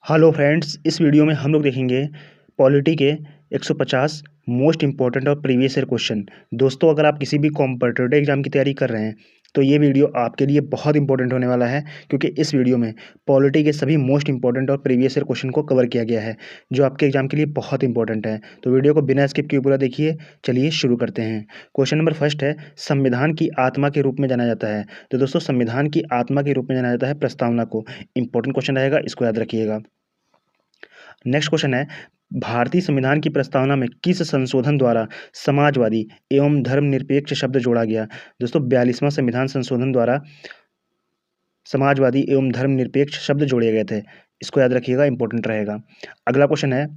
Hello friends, इस video में हम लोग देखेंगे पॉलिटी के 150 मोस्ट इम्पॉर्टेंट और प्रीवियस ईयर क्वेश्चन। दोस्तों, अगर आप किसी भी कॉम्पिटिटिव एग्जाम की तैयारी कर रहे हैं तो ये वीडियो आपके लिए बहुत इंपॉर्टेंट होने वाला है, क्योंकि इस वीडियो में पॉलिटी के सभी मोस्ट इंपॉर्टेंट और प्रीवियस ईयर क्वेश्चन को कवर किया गया है, जो आपके एग्जाम के लिए बहुत इंपॉर्टेंट है। तो वीडियो को बिना स्किप किए पूरा देखिए। चलिए शुरू करते हैं। क्वेश्चन नंबर फर्स्ट है, संविधान की आत्मा के रूप में जाना जाता है। तो दोस्तों, संविधान की आत्मा के रूप में जाना जाता है प्रस्तावना को। इंपॉर्टेंट क्वेश्चन रहेगा, इसको याद रखिएगा। नेक्स्ट क्वेश्चन है, भारतीय संविधान की प्रस्तावना में किस संशोधन द्वारा समाजवादी एवं धर्मनिरपेक्ष शब्द जोड़ा गया? दोस्तों, 42वां संविधान संशोधन द्वारा समाजवादी एवं धर्मनिरपेक्ष शब्द जोड़े गए थे। इसको याद रखिएगा, इंपॉर्टेंट रहेगा। अगला क्वेश्चन है,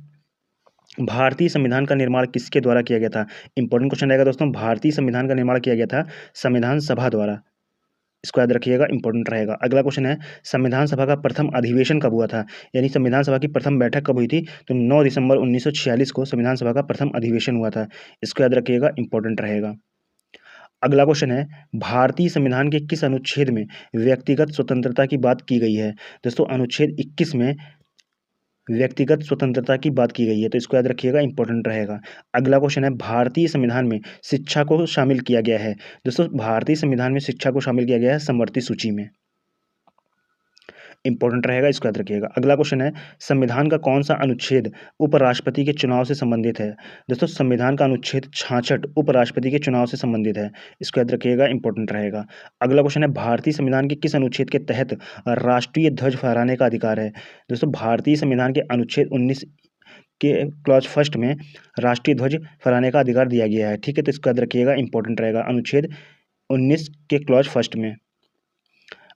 भारतीय संविधान का निर्माण किसके द्वारा किया गया था? इंपॉर्टेंट क्वेश्चन रहेगा दोस्तों। भारतीय संविधान का निर्माण किया गया था संविधान सभा द्वारा। इसको याद रखिएगा, इंपॉर्टेंट रहेगा। अगला क्वेश्चन है, संविधान सभा का प्रथम अधिवेशन कब हुआ था? यानी संविधान सभा की प्रथम बैठक कब हुई थी? तो 9 दिसंबर 1946 को संविधान सभा का प्रथम अधिवेशन हुआ था। इसको याद रखिएगा, इंपॉर्टेंट रहेगा। अगला क्वेश्चन है, भारतीय संविधान के किस अनुच्छेद में व्यक्तिगत स्वतंत्रता की बात की गई है? दोस्तों, अनुच्छेद 21 में व्यक्तिगत स्वतंत्रता की बात की गई है। तो इसको याद रखिएगा, इंपॉर्टेंट रहेगा। अगला क्वेश्चन है, भारतीय संविधान में शिक्षा को शामिल किया गया है। दोस्तों, भारतीय संविधान में शिक्षा को शामिल किया गया है समवर्ती सूची में। इंपॉर्टेंट रहेगा, इसको याद रखिएगा। अगला क्वेश्चन है, संविधान का कौन सा अनुच्छेद उपराष्ट्रपति के चुनाव से संबंधित है? दोस्तों, संविधान का अनुच्छेद 66 उपराष्ट्रपति के चुनाव से संबंधित है। इसको याद रखिएगा, इंपॉर्टेंट रहेगा। अगला क्वेश्चन है, भारतीय संविधान के किस अनुच्छेद के तहत राष्ट्रीय ध्वज फहराने का अधिकार है? दोस्तों, भारतीय संविधान के अनुच्छेद 19 के क्लॉज फर्स्ट में राष्ट्रीय ध्वज फहराने का अधिकार दिया गया है। ठीक है, तो इसको याद रखिएगा, इंपॉर्टेंट रहेगा, अनुच्छेद 19 के क्लॉज फर्स्ट में।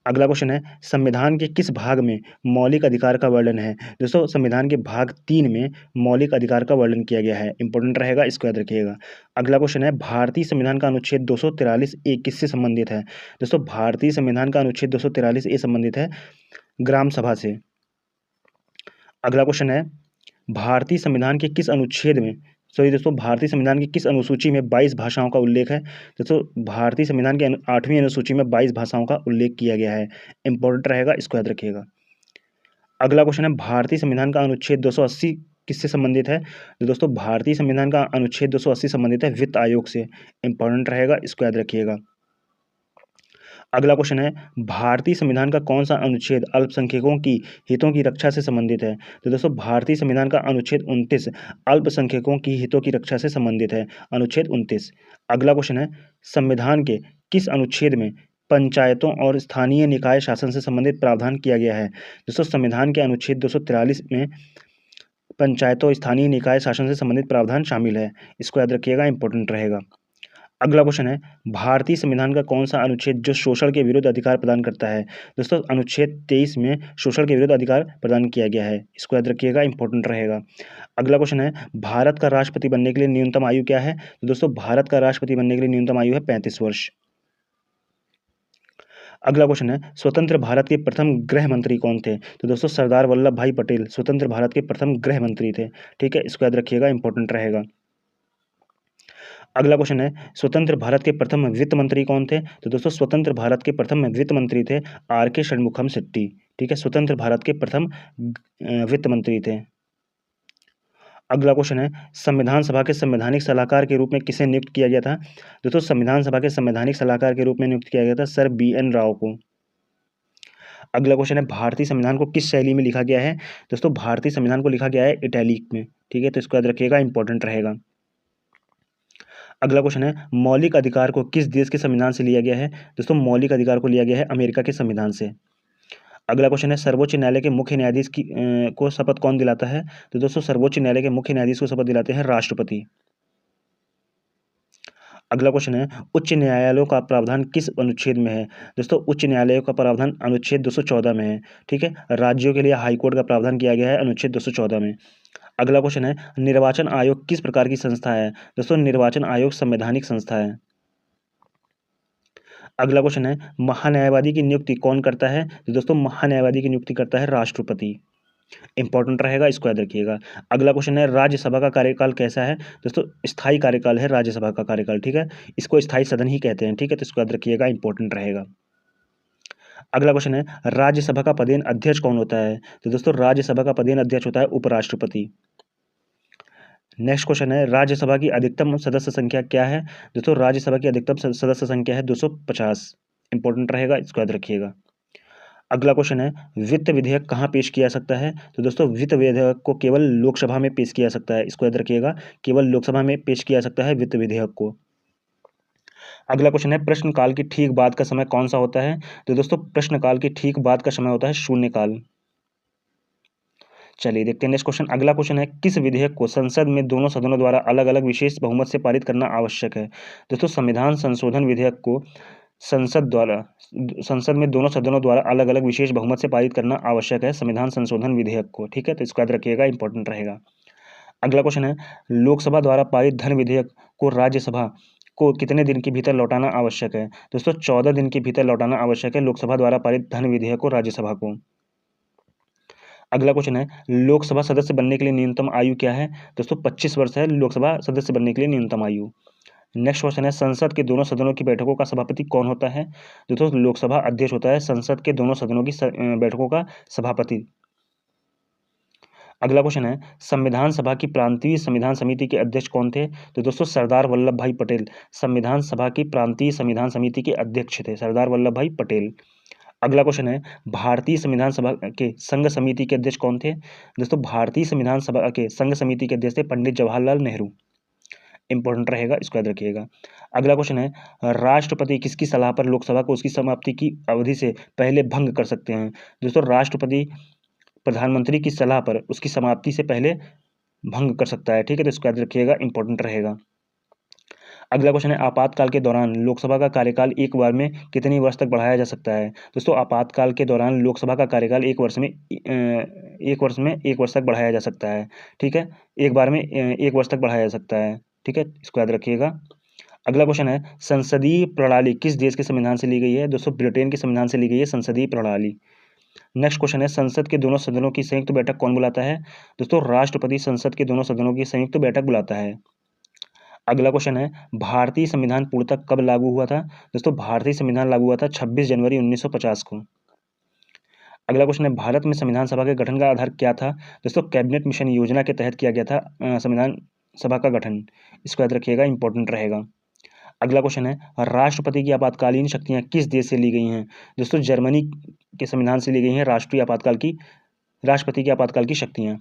अगला क्वेश्चन है, संविधान के किस भाग में मौलिक अधिकार का वर्णन है? दोस्तों, संविधान के भाग 3 में मौलिक अधिकार का वर्णन किया गया है। इंपॉर्टेंट रहेगा, इसको याद रखिएगा। अगला क्वेश्चन है, भारतीय संविधान का अनुच्छेद 243 ए किससे संबंधित है? दोस्तों, भारतीय संविधान का अनुच्छेद 243 ए संबंधित है ग्राम सभा से। अगला क्वेश्चन है, भारतीय संविधान के किस अनुच्छेद में दोस्तों, भारतीय संविधान की किस अनुसूची में 22 भाषाओं का उल्लेख है? दोस्तों, भारतीय संविधान की 8वीं अनुसूची में 22 भाषाओं का उल्लेख किया गया है। इंपॉर्टेंट रहेगा, इसको याद रखिएगा। अगला क्वेश्चन है, भारतीय संविधान का अनुच्छेद 280 किससे संबंधित है? तो दोस्तों, भारतीय संविधान का अनुच्छेद 280 संबंधित है वित्त आयोग से। इंपॉर्टेंट रहेगा, इसको याद रखिएगा। अगला क्वेश्चन है, भारतीय संविधान का कौन सा अनुच्छेद अल्पसंख्यकों की हितों की रक्षा से संबंधित है? तो दोस्तों, भारतीय संविधान का अनुच्छेद 29 अल्पसंख्यकों की हितों की रक्षा से संबंधित है, अनुच्छेद 29। अगला क्वेश्चन है, संविधान के किस अनुच्छेद में पंचायतों और स्थानीय निकाय शासन से संबंधित प्रावधान किया गया है? दोस्तों, संविधान के अनुच्छेद 243 में पंचायतों और स्थानीय निकाय शासन से संबंधित प्रावधान शामिल है। इसको याद रखिएगा, इंपॉर्टेंट रहेगा। अगला क्वेश्चन है, भारतीय संविधान का कौन सा अनुच्छेद जो शोषण के विरुद्ध अधिकार प्रदान करता है? दोस्तों, अनुच्छेद 23 में शोषण के विरुद्ध अधिकार प्रदान किया गया है। इसको याद रखिएगा, इंपॉर्टेंट रहेगा। अगला क्वेश्चन है, भारत का राष्ट्रपति बनने के लिए न्यूनतम आयु क्या है? तो दोस्तों, भारत का राष्ट्रपति बनने के लिए न्यूनतम आयु है 35 वर्ष। अगला क्वेश्चन है, स्वतंत्र भारत के प्रथम गृह मंत्री कौन थे? तो दोस्तों, सरदार वल्लभ भाई पटेल स्वतंत्र भारत के प्रथम गृह मंत्री थे। ठीक है, इसको याद रखिएगा, इंपॉर्टेंट रहेगा। अगला क्वेश्चन है, स्वतंत्र भारत के प्रथम वित्त मंत्री कौन थे? तो दोस्तों, स्वतंत्र भारत के प्रथम वित्त मंत्री थे आर के षणमुखम शेट्टी। ठीक है, स्वतंत्र भारत के प्रथम वित्त मंत्री थे। अगला क्वेश्चन है, संविधान सभा के संवैधानिक सलाहकार के रूप में किसे नियुक्त किया गया था? दोस्तों, संविधान सभा के संवैधानिक सलाहकार के रूप में नियुक्त किया गया था सर BN राव को। अगला क्वेश्चन है, भारतीय संविधान को किस शैली में लिखा गया है? दोस्तों, भारतीय संविधान को लिखा गया है इटैलिक में। ठीक है, तो इसको याद रखिएगा, इंपॉर्टेंट रहेगा। अगला क्वेश्चन है, मौलिक अधिकार को किस देश के संविधान से लिया गया है? दोस्तों, मौलिक अधिकार को लिया गया है अमेरिका के संविधान से। अगला क्वेश्चन है, सर्वोच्च न्यायालय के मुख्य न्यायाधीश की को शपथ कौन दिलाता है? तो दोस्तों, सर्वोच्च न्यायालय के मुख्य न्यायाधीश को शपथ दिलाते हैं राष्ट्रपति। अगला क्वेश्चन है, उच्च न्यायालयों का प्रावधान किस अनुच्छेद में है? दोस्तों, उच्च न्यायालयों का प्रावधान अनुच्छेद 214 में है। ठीक है, राज्यों के लिए हाईकोर्ट का प्रावधान किया गया है अनुच्छेद 214 में। अगला क्वेश्चन है, निर्वाचन आयोग किस प्रकार की संस्था है? दोस्तों, निर्वाचन आयोग संवैधानिक संस्था है। अगला क्वेश्चन है, महान्यायवादी की नियुक्ति कौन करता है? तो दोस्तों, महान्यायवादी की नियुक्ति करता है राष्ट्रपति। इंपॉर्टेंट रहेगा, इसको याद रखिएगा। अगला क्वेश्चन है, राज्यसभा का कार्यकाल कैसा है? दोस्तों, स्थायी कार्यकाल है राज्यसभा का कार्यकाल। ठीक है, इसको स्थायी सदन ही कहते हैं। ठीक है, तो इसको याद रखिएगा, इंपॉर्टेंट रहेगा। अगला क्वेश्चन है राज्यसभा का पदेन अध्यक्ष कौन होता है? तो दोस्तों राज्यसभा का पदेन अध्यक्ष होता है उपराष्ट्रपति। नेक्स्ट क्वेश्चन है राज्यसभा की अधिकतम सदस्य संख्या क्या है? दोस्तों राज्यसभा की अधिकतम सदस्य संख्या है 250। इंपॉर्टेंट रहेगा, इसको याद रखिएगा। अगला क्वेश्चन है वित्त विधेयक कहाँ पेश किया जा सकता है? तो दोस्तों वित्त विधेयक को केवल लोकसभा में पेश किया जा सकता है, इसको याद रखिएगा। केवल लोकसभा में पेश किया जा सकता है वित्त विधेयक को। अगला क्वेश्चन है प्रश्नकाल की ठीक बाद का समय कौन सा होता है? तो दोस्तों प्रश्नकाल की ठीक बाद का समय होता है शून्यकाल। चलिए देखते हैं नेक्स्ट क्वेश्चन। अगला क्वेश्चन है किस विधेयक को संसद में दोनों सदनों द्वारा अलग अलग विशेष बहुमत से पारित करना आवश्यक है? दोस्तों संविधान संशोधन विधेयक को संसद में दोनों सदनों द्वारा अलग अलग विशेष बहुमत से पारित करना आवश्यक है, संविधान संशोधन विधेयक को। ठीक है, तो इसको याद रखिएगा, इंपॉर्टेंट रहेगा। अगला क्वेश्चन है लोकसभा द्वारा पारित धन विधेयक को राज्यसभा को कितने दिन के भीतर लौटाना आवश्यक है? दोस्तों 14 दिन के भीतर लौटाना आवश्यक है लोकसभा द्वारा पारित धन विधेयक को राज्यसभा को। अगला क्वेश्चन है लोकसभा सदस्य बनने के लिए न्यूनतम आयु क्या है? दोस्तों 25 वर्ष है लोकसभा सदस्य बनने के लिए न्यूनतम आयु। नेक्स्ट क्वेश्चन है संसद के दोनों सदनों की बैठकों का सभापति कौन होता है? दोस्तों लोकसभा अध्यक्ष होता है संसद के दोनों सदनों की बैठकों का सभापति। अगला क्वेश्चन है संविधान सभा की प्रांतीय संविधान समिति के अध्यक्ष कौन थे? तो दोस्तों सरदार वल्लभ भाई पटेल संविधान सभा की प्रांतीय संविधान समिति के अध्यक्ष थे, सरदार वल्लभ भाई पटेल। अगला क्वेश्चन है भारतीय संविधान सभा के संघ समिति के अध्यक्ष कौन थे? दोस्तों भारतीय संविधान सभा के संघ समिति के अध्यक्ष थे पंडित जवाहरलाल नेहरू। इंपॉर्टेंट रहेगा, इसको याद रखिएगा। अगला क्वेश्चन है राष्ट्रपति किसकी सलाह पर लोकसभा को उसकी समाप्ति की अवधि से पहले भंग कर सकते हैं? दोस्तों राष्ट्रपति प्रधानमंत्री की सलाह पर उसकी समाप्ति से पहले भंग कर सकता है। ठीक है, तो इसको याद रखिएगा, इंपॉर्टेंट रहेगा। अगला क्वेश्चन है आपातकाल के दौरान लोकसभा का कार्यकाल एक बार में कितनी वर्ष तक बढ़ाया जा सकता है? दोस्तों आपातकाल के दौरान लोकसभा का कार्यकाल एक वर्ष में एक वर्ष तक बढ़ाया जा सकता है। ठीक है, एक बार में 1 वर्ष तक बढ़ाया जा सकता है। ठीक है, इसको याद रखिएगा। अगला क्वेश्चन है संसदीय प्रणाली किस देश के संविधान से ली गई है? दोस्तों ब्रिटेन के संविधान से ली गई है संसदीय प्रणाली। नेक्स्ट क्वेश्चन है संसद के दोनों सदनों की संयुक्त बैठक कौन बुलाता है? दोस्तों राष्ट्रपति संसद के दोनों सदनों की संयुक्त बैठक बुलाता है। अगला क्वेश्चन है भारतीय संविधान पूर्णतः कब लागू हुआ था? दोस्तों भारतीय संविधान लागू हुआ था 26 जनवरी 1950 को। अगला क्वेश्चन है भारत में संविधान सभा के गठन का आधार क्या था? दोस्तों कैबिनेट मिशन योजना के तहत किया गया था संविधान सभा का गठन। इसको याद रखिएगा, इंपॉर्टेंट रहेगा। अगला क्वेश्चन है राष्ट्रपति की आपातकालीन शक्तियां किस देश से ली गई हैं? दोस्तों जर्मनी के संविधान से ली गई हैं राष्ट्रपति की आपातकाल की शक्तियां।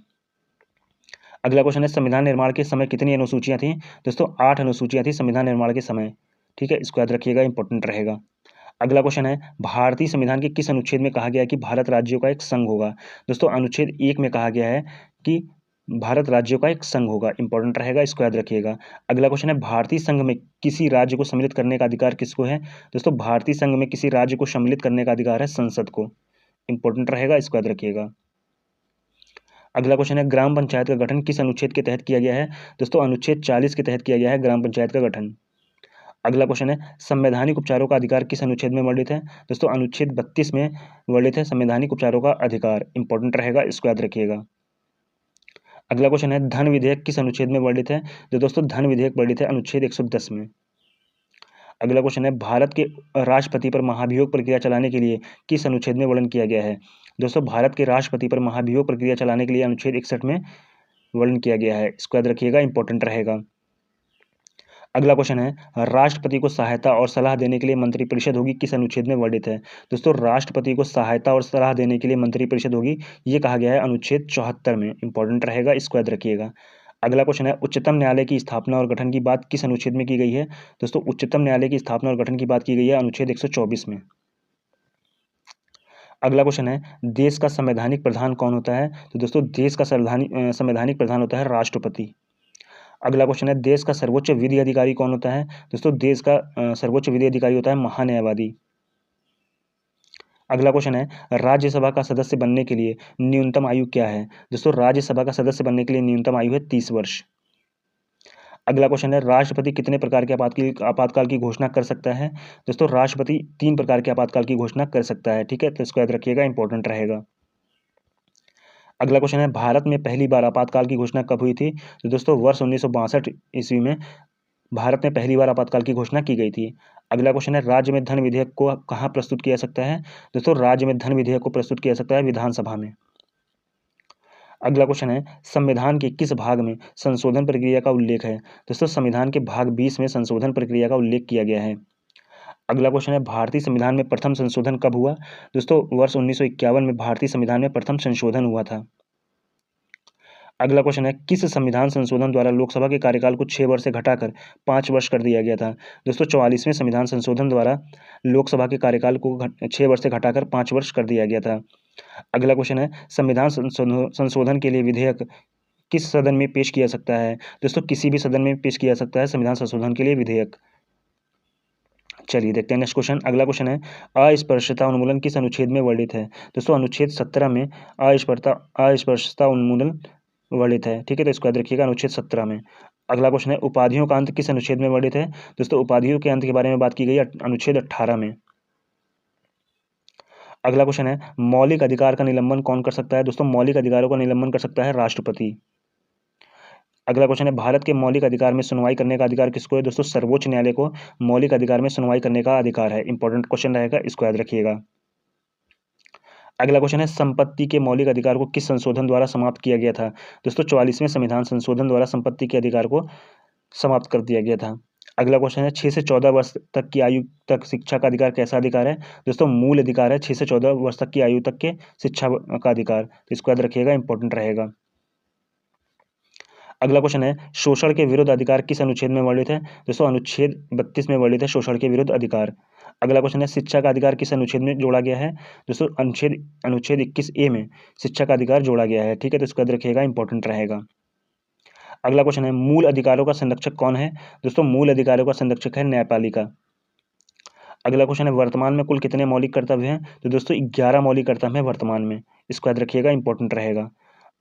अगला क्वेश्चन है संविधान निर्माण के समय कितनी अनुसूचियां थी? दोस्तों 8 अनुसूचियां थी संविधान निर्माण के समय। ठीक है, इसको याद रखिएगा, इंपॉर्टेंट रहेगा। अगला क्वेश्चन है भारतीय संविधान के किस अनुच्छेद में कहा गया है कि भारत राज्यों का एक संघ होगा? दोस्तों अनुच्छेद 1 में कहा गया है कि भारत राज्यों का एक संघ होगा, इंपॉर्टेंट रहेगा, इसको याद रखिएगा। अगला क्वेश्चन है भारतीय संघ में किसी राज्य को सम्मिलित करने का अधिकार किसको है? दोस्तों भारतीय संघ में किसी राज्य को सम्मिलित करने का अधिकार है संसद को। इंपॉर्टेंट रहेगा, इसको याद रखिएगा। अगला क्वेश्चन है ग्राम पंचायत का गठन किस अनुच्छेद के तहत किया गया है? दोस्तों अनुच्छेद 40 के तहत किया गया है ग्राम पंचायत का गठन। अगला क्वेश्चन है संवैधानिक उपचारों का अधिकार किस अनुच्छेद में वर्णित है? दोस्तों अनुच्छेद 32 में वर्णित है संवैधानिक उपचारों का अधिकार। इंपॉर्टेंट रहेगा, इसको याद रखिएगा। अगला क्वेश्चन है धन विधेयक किस अनुच्छेद में वर्णित है? तो दोस्तों धन विधेयक वर्णित है अनुच्छेद 110 में। अगला क्वेश्चन है भारत के राष्ट्रपति पर महाभियोग प्रक्रिया चलाने के लिए किस अनुच्छेद में वर्णन किया गया है? दोस्तों भारत के राष्ट्रपति पर महाभियोग प्रक्रिया चलाने के लिए अनुच्छेद 61 में वर्णन किया गया है। इसको याद रखिएगा, इंपॉर्टेंट रहेगा। अगला क्वेश्चन है राष्ट्रपति को सहायता और सलाह देने के लिए मंत्रिपरिषद होगी किस अनुच्छेद में वर्णित है? दोस्तों राष्ट्रपति को सहायता और सलाह देने के लिए मंत्रिपरिषद होगी, ये कहा गया है अनुच्छेद 74 में। इंपॉर्टेंट रहेगा, इसको याद रखिएगा। अगला क्वेश्चन है उच्चतम न्यायालय की स्थापना और गठन की बात किस अनुच्छेद में की गई है? दोस्तों उच्चतम न्यायालय की स्थापना और गठन की बात की गई है अनुच्छेद 124 में। अगला क्वेश्चन है देश का संवैधानिक प्रधान कौन होता है? तो दोस्तों देश का संवैधानिक प्रधान होता है राष्ट्रपति। अगला क्वेश्चन है देश का सर्वोच्च विधि अधिकारी कौन होता है? दोस्तों देश का सर्वोच्च विधि अधिकारी होता है महान्यायवादी। अगला क्वेश्चन है राज्यसभा का सदस्य बनने के लिए न्यूनतम आयु क्या है? दोस्तों राज्यसभा का सदस्य बनने के लिए न्यूनतम आयु है 30 वर्ष। अगला क्वेश्चन है राष्ट्रपति कितने प्रकार के आपातकाल की घोषणा कर सकता है? दोस्तों राष्ट्रपति 3 प्रकार के आपातकाल की घोषणा कर सकता है। ठीक है, तो इसको याद रखिएगा, इंपॉर्टेंट रहेगा। अगला क्वेश्चन है भारत में पहली बार आपातकाल की घोषणा कब हुई थी? तो दोस्तों वर्ष 1962 ईस्वी में भारत में पहली बार आपातकाल की घोषणा की गई थी? अगला क्वेश्चन है, राज्य में धन विधेयक को कहाँ प्रस्तुत किया जा सकता है? दोस्तों राज्य में धन विधेयक को प्रस्तुत किया जा सकता है विधानसभा में। अगला क्वेश्चन है, संविधान के किस भाग में संशोधन प्रक्रिया का उल्लेख है? दोस्तों संविधान के भाग 20 में संशोधन प्रक्रिया का उल्लेख किया गया है। अगला क्वेश्चन है, भारतीय संविधान में प्रथम संशोधन कब हुआ? दोस्तों वर्ष 1951 में भारतीय संविधान में प्रथम संशोधन हुआ था। अगला क्वेश्चन है, किस संविधान संशोधन द्वारा लोकसभा के कार्यकाल को 6 वर्ष से घटाकर 5 वर्ष कर दिया गया था? दोस्तों 44वें संविधान संशोधन द्वारा लोकसभा के कार्यकाल को 6 वर्ष से घटाकर 5 वर्ष कर दिया गया था। अगला क्वेश्चन है, संविधान संशोधन के लिए विधेयक किस सदन में पेश किया जा सकता है? दोस्तों किसी भी सदन में पेश किया जा सकता है संविधान संशोधन के लिए विधेयक। चलिए देखते हैं नेक्स्ट क्वेश्चन। अगला क्वेश्चन है, अस्पृश्यता उन्मूलन किस अनुच्छेद में वर्णित है? दोस्तों अनुच्छेद 17 में अस्पृश्यता उन्मूलन वर्णित है। ठीक है, तो इसको याद रखिएगा, अनुच्छेद 17 में। अगला क्वेश्चन है, उपाधियों का अंत किस अनुच्छेद में वर्णित है? दोस्तों उपाधियों के अंत के बारे में बात की गई है अनुच्छेद 18 में। अगला क्वेश्चन है, मौलिक अधिकार का निलंबन कौन कर सकता है? दोस्तों मौलिक अधिकारों का निलंबन कर सकता है राष्ट्रपति। अगला क्वेश्चन है, भारत के मौलिक अधिकार में सुनवाई करने का अधिकार किसको है? दोस्तों सर्वोच्च न्यायालय को मौलिक अधिकार में सुनवाई करने का अधिकार है। इंपॉर्टेंट क्वेश्चन रहेगा, इसको याद रखिएगा। अगला क्वेश्चन है, संपत्ति के मौलिक अधिकार को किस संशोधन द्वारा समाप्त किया गया था? दोस्तों 44वें संविधान संशोधन द्वारा संपत्ति के अधिकार को समाप्त कर दिया गया था। अगला क्वेश्चन है, 6 से 14 वर्ष तक की आयु तक शिक्षा का अधिकार कैसा अधिकार है? दोस्तों मूल अधिकार है 6 से 14 वर्ष तक की आयु तक के शिक्षा का अधिकार। तो इसको याद रखिएगा, इंपॉर्टेंट रहेगा। अगला क्वेश्चन है, शोषण के विरुद्ध अधिकार किस अनुच्छेद में वर्णित है? दोस्तों अनुच्छेद 32 में वर्णित है शोषण के विरुद्ध अधिकार। अगला क्वेश्चन है, शिक्षा का अधिकार किस अनुच्छेद में जोड़ा गया है? दोस्तों अनुच्छेद 21A में शिक्षा का अधिकार जोड़ा गया है। ठीक है, तो इसको याद रखिएगा, इंपॉर्टेंट रहेगा। अगला क्वेश्चन है, मूल अधिकारों का संरक्षक कौन है? दोस्तों मूल अधिकारों का संरक्षक है न्यायपालिका। अगला क्वेश्चन है, वर्तमान में कुल कितने मौलिक कर्तव्य हैं? तो दोस्तों 11 मौलिक कर्तव्य हैं वर्तमान में। इसको याद रखिएगा, इंपॉर्टेंट रहेगा।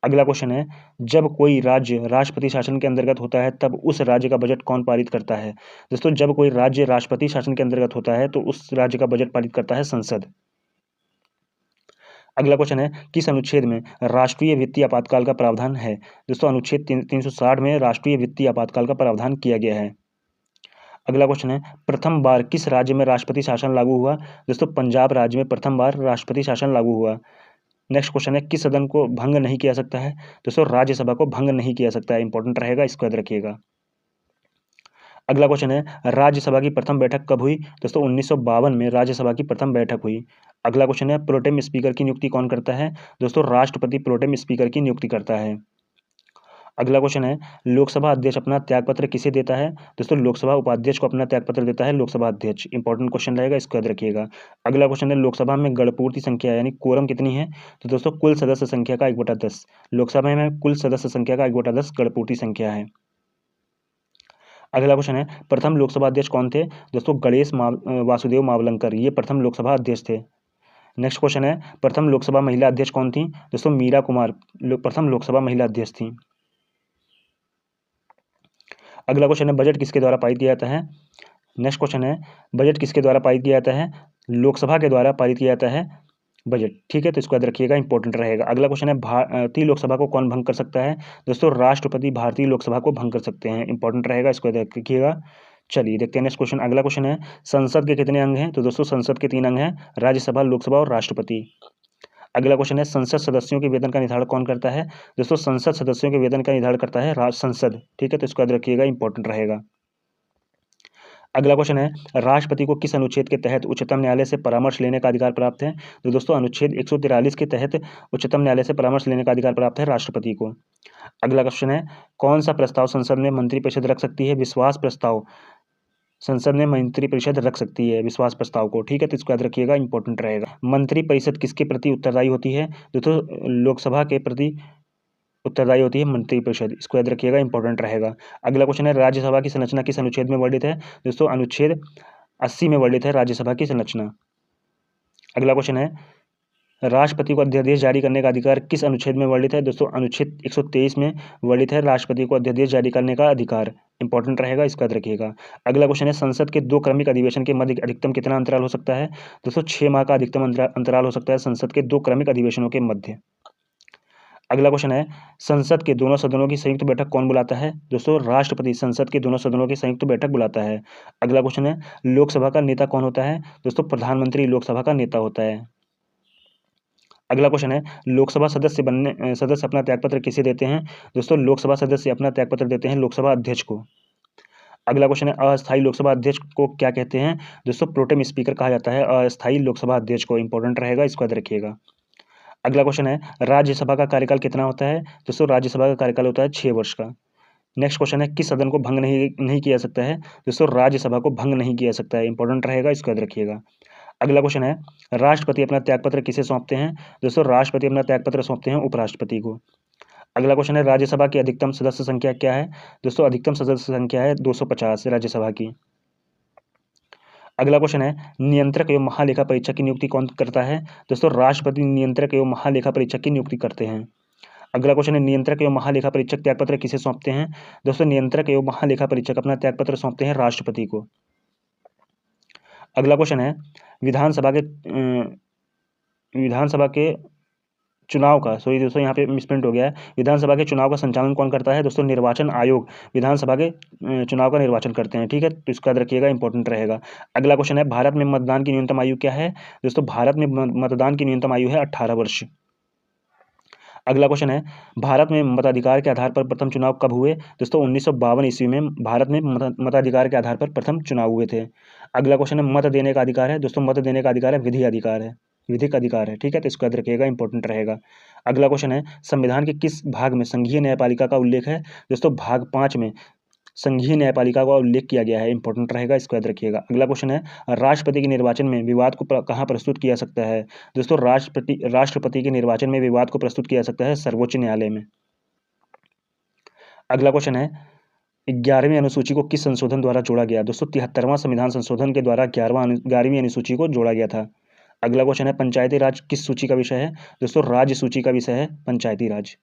अगला क्वेश्चन है, जब कोई राज्य राष्ट्रपति शासन के अंतर्गत होता है तब उस राज्य का बजट कौन पारित करता है? दोस्तों जब कोई राज्य राष्ट्रपति शासन के अंतर्गत होता है तो उस राज्य का बजट पारित करता है संसद। अगला क्वेश्चन है, किस अनुच्छेद में राष्ट्रीय वित्तीय आपातकाल का प्रावधान है? दोस्तों अनुच्छेद 360 में राष्ट्रीय वित्तीय आपातकाल का प्रावधान किया गया है। अगला क्वेश्चन है, प्रथम बार किस राज्य में राष्ट्रपति शासन लागू हुआ? दोस्तों पंजाब राज्य में प्रथम बार राष्ट्रपति शासन लागू हुआ। नेक्स्ट क्वेश्चन है, किस सदन को भंग नहीं किया सकता है? दोस्तों राज्यसभा को भंग नहीं किया सकता है। इंपॉर्टेंट रहेगा, इसको याद रखिएगा। अगला क्वेश्चन है, राज्यसभा की प्रथम बैठक कब हुई? दोस्तों 1952 में राज्यसभा की प्रथम बैठक हुई। अगला क्वेश्चन है, प्रोटेम स्पीकर की नियुक्ति कौन करता है? दोस्तों राष्ट्रपति प्रोटेम स्पीकर की नियुक्ति करता है। अगला क्वेश्चन है, लोकसभा अध्यक्ष अपना त्यागपत्र किसे देता है? दोस्तों लोकसभा उपाध्यक्ष को अपना त्यागपत्र देता है लोकसभा अध्यक्ष। इंपॉर्टेंट क्वेश्चन रहेगा, इसको याद रखिएगा। अगला क्वेश्चन है, लोकसभा में गणपूर्ति संख्या यानी कोरम कितनी है? तो दोस्तों कुल सदस्य संख्या का 1/10। लोकसभा में कुल सदस्य संख्या का 1/10 गणपूर्ति संख्या है। अगला क्वेश्चन है, प्रथम लोकसभा अध्यक्ष कौन थे? दोस्तों गणेश वासुदेव मावलंकर, ये प्रथम लोकसभा अध्यक्ष थे। नेक्स्ट क्वेश्चन है, प्रथम लोकसभा महिला अध्यक्ष कौन थी? दोस्तों मीरा कुमार प्रथम लोकसभा महिला अध्यक्ष थी। अगला क्वेश्चन है, बजट किसके द्वारा पारित किया जाता है? नेक्स्ट क्वेश्चन है, बजट किसके द्वारा पारित किया जाता है? लोकसभा के द्वारा पारित किया जाता है बजट। ठीक है, तो इसको याद रखिएगा, इंपॉर्टेंट रहेगा। अगला क्वेश्चन है, भारतीय लोकसभा को कौन भंग कर सकता है? दोस्तों राष्ट्रपति भारतीय लोकसभा को भंग कर सकते हैं। इंपॉर्टेंट रहेगा, इसको याद रखिएगा। चलिए देखते हैं नेक्स्ट क्वेश्चन। अगला क्वेश्चन है, संसद के कितने अंग हैं? तो दोस्तों संसद के 3 अंग हैं, राज्यसभा, लोकसभा और राष्ट्रपति। अगला क्वेश्चन है, संसद सदस्यों के वेतन का निर्धारण कौन करता है? दोस्तों संसद सदस्यों के वेतन का निर्धारण करता है संसद। ठीक है, तो इसको याद रखिएगा, इंपॉर्टेंट रहेगा। अगला क्वेश्चन है, राष्ट्रपति को किस अनुच्छेद के तहत उच्चतम न्यायालय से परामर्श लेने का अधिकार प्राप्त है? तो दोस्तों अनुच्छेद 143 के तहत उच्चतम न्यायालय से परामर्श लेने का अधिकार प्राप्त है राष्ट्रपति को। अगला क्वेश्चन है, कौन सा प्रस्ताव संसद में मंत्रिपरिषद रख सकती है? विश्वास प्रस्ताव संसद में मंत्रिपरिषद रख सकती है विश्वास प्रस्ताव को। ठीक है, तो इसको याद रखिएगा, इंपॉर्टेंट रहेगा। मंत्रिपरिषद किसके प्रति उत्तरदायी होती है? दोस्तों लोकसभा के प्रति उत्तरदायी होती है मंत्रिपरिषद। इसको याद रखिएगा, इंपॉर्टेंट रहेगा। अगला क्वेश्चन है, राज्यसभा की संरचना किस अनुच्छेद में वर्णित है? दोस्तों अनुच्छेद 80 में वर्णित है राज्यसभा की संरचना। अगला क्वेश्चन है, राष्ट्रपति को अध्यादेश जारी करने का अधिकार किस अनुच्छेद में वर्णित है? दोस्तों अनुच्छेद 123 में वर्णित है राष्ट्रपति को अध्यादेश जारी करने का अधिकार। इंपॉर्टेंट रहेगा, इसका याद रखिएगा। अगला क्वेश्चन है, संसद के 2 क्रमिक अधिवेशन के मध्य अधिकतम कितना अंतराल हो सकता है? दोस्तों 6 माह का अधिकतम अंतराल हो सकता है संसद के 2 क्रमिक अधिवेशनों के मध्य। अगला क्वेश्चन है, संसद के दोनों सदनों की संयुक्त बैठक कौन बुलाता है? दोस्तों राष्ट्रपति संसद के दोनों सदनों की संयुक्त बैठक बुलाता है। अगला क्वेश्चन है, लोकसभा का नेता कौन होता है? दोस्तों प्रधानमंत्री लोकसभा का नेता होता है। अगला क्वेश्चन है, लोकसभा सदस्य अपना त्यागपत्र किसे देते हैं? दोस्तों लोकसभा सदस्य अपना त्यागपत्र देते हैं लोकसभा अध्यक्ष को। अगला क्वेश्चन है, अस्थायी लोकसभा अध्यक्ष को क्या कहते हैं? दोस्तों प्रोटेम स्पीकर कहा जाता है अस्थायी लोकसभा अध्यक्ष को। इंपॉर्टेंट रहेगा, इसको याद रखिएगा। अगला क्वेश्चन है, राज्यसभा का कार्यकाल कितना होता है? दोस्तों राज्यसभा का कार्यकाल होता है 6 वर्ष का। नेक्स्ट क्वेश्चन है, किस सदन को भंग नहीं किया सकता है? दोस्तों राज्यसभा को भंग नहीं किया सकता है। इंपॉर्टेंट रहेगा, इसको याद रखिएगा। अगला क्वेश्चन है, राष्ट्रपति अपना त्यागपत्र किसे सौंपते हैं? दोस्तों राष्ट्रपति अपना त्यागपत्र सौंपते हैं उपराष्ट्रपति को। अगला क्वेश्चन है, राज्यसभा की अधिकतम सदस्य संख्या क्या है? दोस्तों अधिकतम सदस्य संख्या है 250 राज्यसभा की। अगला क्वेश्चन है, नियंत्रक एवं महालेखा परीक्षक की नियुक्ति कौन करता है? दोस्तों राष्ट्रपति नियंत्रक एवं महालेखा परीक्षक की नियुक्ति करते हैं। अगला क्वेश्चन है, नियंत्रक एवं महालेखा परीक्षक त्यागपत्र किसे सौंपते हैं? दोस्तों नियंत्रक एवं महालेखा परीक्षक अपना त्यागपत्र सौंपते हैं राष्ट्रपति को। अगला क्वेश्चन है, विधानसभा के चुनाव का, सॉरी दोस्तों यहाँ पे मिसप्रिंट हो गया है, विधानसभा के चुनाव का संचालन कौन करता है? दोस्तों निर्वाचन आयोग विधानसभा के चुनाव का निर्वाचन करते हैं। ठीक है, तो इसका याद रखिएगा, इंपॉर्टेंट रहेगा। अगला क्वेश्चन है, भारत में मतदान की न्यूनतम आयु क्या है? दोस्तों भारत में मतदान की न्यूनतम आयु है 18 वर्ष। अगला क्वेश्चन है, भारत में मताधिकार के आधार पर प्रथम चुनाव कब हुए? दोस्तों 1952 ईस्वी में भारत में मताधिकार के आधार पर प्रथम चुनाव हुए थे। अगला क्वेश्चन है, मत देने का अधिकार है? दोस्तों मत देने का अधिकार है विधिक अधिकार है। ठीक है, तो इसको याद रखिएगा, इंपॉर्टेंट रहेगा। अगला क्वेश्चन है, संविधान के किस भाग में संघीय न्यायपालिका का उल्लेख है? दोस्तों भाग 5 में संघीय न्यायपालिका का उल्लेख किया गया है। इंपॉर्टेंट रहेगा, इसको याद रखिएगा। अगला क्वेश्चन है, राष्ट्रपति के निर्वाचन में विवाद को कहाँ प्रस्तुत किया सकता है? दोस्तों राष्ट्रपति के निर्वाचन में विवाद को प्रस्तुत किया सकता है सर्वोच्च न्यायालय में। अगला क्वेश्चन है, 11वीं अनुसूची को किस संशोधन द्वारा जोड़ा गया? दोस्तों 73वां संविधान संशोधन के द्वारा 11वीं अनुसूची को जोड़ा गया था। अगला क्वेश्चन है, पंचायती राज किस सूची का विषय है? दोस्तों राज्य सूची का विषय है पंचायती राज।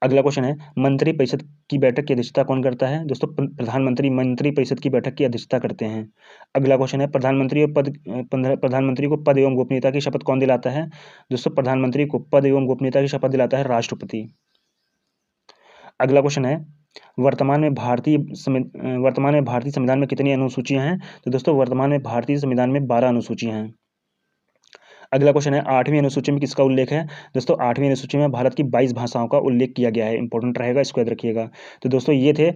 अगला क्वेश्चन है, मंत्री परिषद की बैठक की अध्यक्षता कौन करता है? दोस्तों प्रधानमंत्री मंत्री परिषद की बैठक की अध्यक्षता करते हैं। अगला क्वेश्चन है, प्रधानमंत्री को पद एवं गोपनीयता की शपथ कौन दिलाता है? दोस्तों प्रधानमंत्री को पद एवं गोपनीयता की शपथ दिलाता है राष्ट्रपति। अगला क्वेश्चन है, वर्तमान में भारतीय संविधान में कितनी अनुसूचियां हैं? तो दोस्तों वर्तमान में भारतीय संविधान में 12 अनुसूचियां हैं। अगला क्वेश्चन है, 8वीं अनुसूची में किसका उल्लेख है? दोस्तों 8वीं अनुसूची में भारत की 22 भाषाओं का उल्लेख किया गया है। इंपॉर्टेंट रहेगा, इसको याद रखिएगा। तो दोस्तों ये थे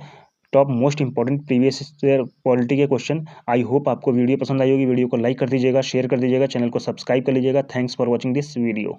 top most important previous year polity के क्वेश्चन। आई होप आपको वीडियो पसंद आई होगी। वीडियो को लाइक कर दीजिएगा, शेयर कर दीजिएगा, चैनल को सब्सक्राइब कर लीजिएगा। Thanks for watching this video.